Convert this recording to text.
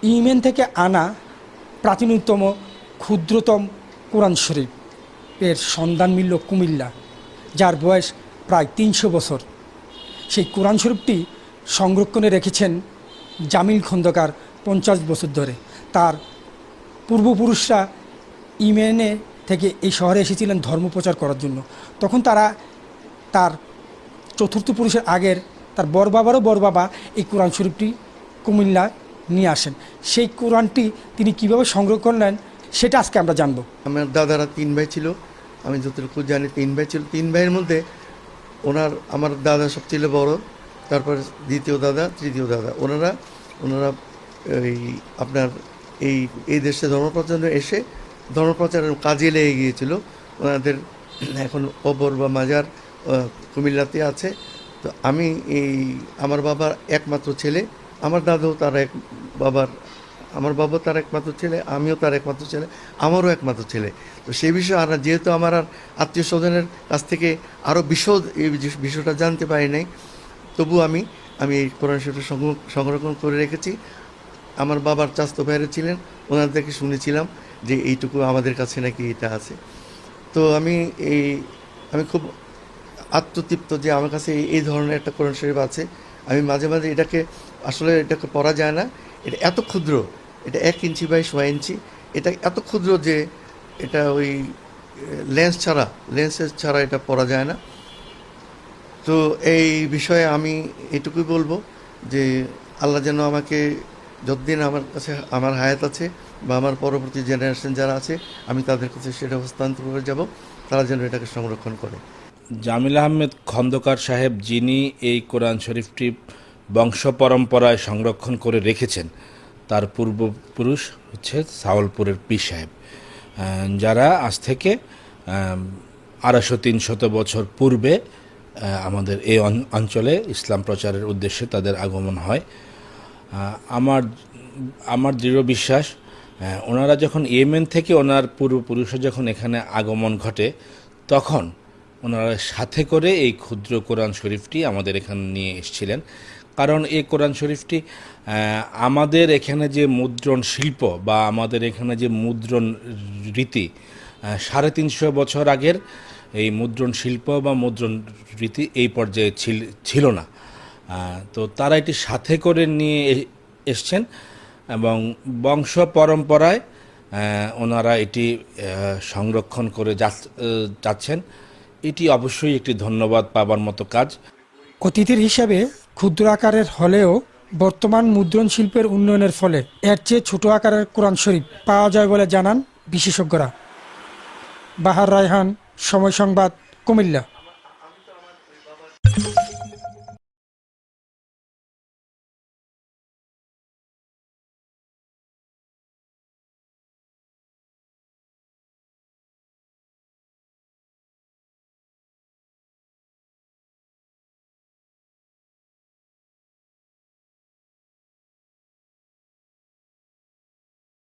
Yemen থেকে আনা প্রাচীনতম ক্ষুদ্রতম কোরআন শরীফ এর সন্ধান মিলল কুমিল্লা, যার বয়স প্রায় ৩০০ বছর। সেই কোরআন শরীফটি সংরক্ষণে রেখেছেন জামিল খন্দকার ৫০ বছর ধরে। তার পূর্বপুরুষরা ইয়েমেনে থেকে এই শহরে এসেছিলেন ধর্ম প্রচার করার জন্য। তখন তার চতুর্থ পুরুষের আগের তার বড় বাবারও বড় বাবা এই কোরআন শরীফটি কুমিল্লা নিয়ে আসেন। সেই কোরআনটি তিনি কীভাবে সংরক্ষণ নেন সেটা আজকে আমরা জানব। আমার দাদারা ৩ ভাই ছিল, আমি যতটুকু জানি ৩ ভাই ছিল। 3 ভাইয়ের মধ্যে আমার দাদা সবচেয়ে বড়, তারপর দ্বিতীয় দাদা, তৃতীয় দাদা। ওনারা আপনার এই দেশে ধর্মপ্রচারে এসে ধর্মপ্রচারের কাজে লেগে গিয়েছিল। ওনাদের এখন কবর বা মাজার কুমিল্লাতে আছে। তো আমি আমার বাবার একমাত্র ছেলে, আমার দাদাও আমার বাবা তার একমাত্র ছেলে, আমিও তার একমাত্র ছেলে, আমারও একমাত্র ছেলে। তো সেই বিষয়ে আর যেহেতু আমার আর আত্মীয় স্বজনের কাছ থেকে আরও বিশদ এই বিষয়টা জানতে পারি নাই, তবু আমি এই কোরআন শরীফটা সংরক্ষণ করে রেখেছি। আমার বাবার চাচাতো ভাইরা ছিলেন, ওনাদের থেকে শুনেছিলাম যে এইটুকু আমাদের কাছে নাকি এটা আছে। তো আমি খুব আত্মতৃপ্ত যে আমার কাছে এই ধরনের একটা কোরআন শরীফ আছে। আমি মাঝে মাঝে এটাকে পড়া যায় না, এটা এত ক্ষুদ্র, এটা 1 ইঞ্চি বাই 1.5 ইঞ্চি, এটা এত ক্ষুদ্র যে এটা ওই লেন্সের ছাড়া এটা পড়া যায় না। তো এই বিষয়ে আমি এটুকুই বলবো যে আল্লাহ যেন আমাকে যতদিন আমার কাছে আমার হায়াত আছে বা আমার পরবর্তী জেনারেশন যারা আছে, আমি তাদের কাছে সেটা হস্তান্তর করে যাব, তারা যেন এটাকে সংরক্ষণ করে। জামিল আহমেদ খন্দকার সাহেব, যিনি এই কোরআন শরীফটি বংশ পরম্পরায় সংরক্ষণ করে রেখেছেন, তার পূর্বপুরুষ হচ্ছে সাওয়ালপুরের পীর সাহেব, যারা আজ থেকে 250-300 বছর পূর্বে আমাদের এই অঞ্চলে ইসলাম প্রচারের উদ্দেশ্যে তাদের আগমন হয়। আমার দৃঢ় বিশ্বাস, ওনারা যখন ইয়েমেন থেকে ওনার পূর্বপুরুষের যখন এখানে আগমন ঘটে, তখন ওনারা সাথে করে এই ক্ষুদ্র কোরআন শরীফটি আমাদের এখানে নিয়ে এসেছিলেন। কারণ এই কোরআন শরীফটি আমাদের এখানে যে মুদ্রণ শিল্প বা আমাদের এখানে যে মুদ্রণ রীতি, 350 বছর আগের এই মুদ্রণ শিল্প বা মুদ্রণ রীতি এই পর্যায়ে ছিল না। তো তারা এটি সাথে করে নিয়ে এসছেন এবং বংশ পরম্পরায় ওনারা এটি সংরক্ষণ করে যাচ্ছেন। এটি অবশ্যই একটি ধন্যবাদ পাবার মতো কাজ। অতিথির হিসাবে ক্ষুদ্র আকারের হলেও বর্তমান মুদ্রণ শিল্পের উন্নয়নের ফলে এর চেয়ে ছোট আকারের কোরআন শরীফ পাওয়া যায় বলে জানান বিশেষজ্ঞরা। বাহার রায়হান, সময় সংবাদ, কুমিল্লা।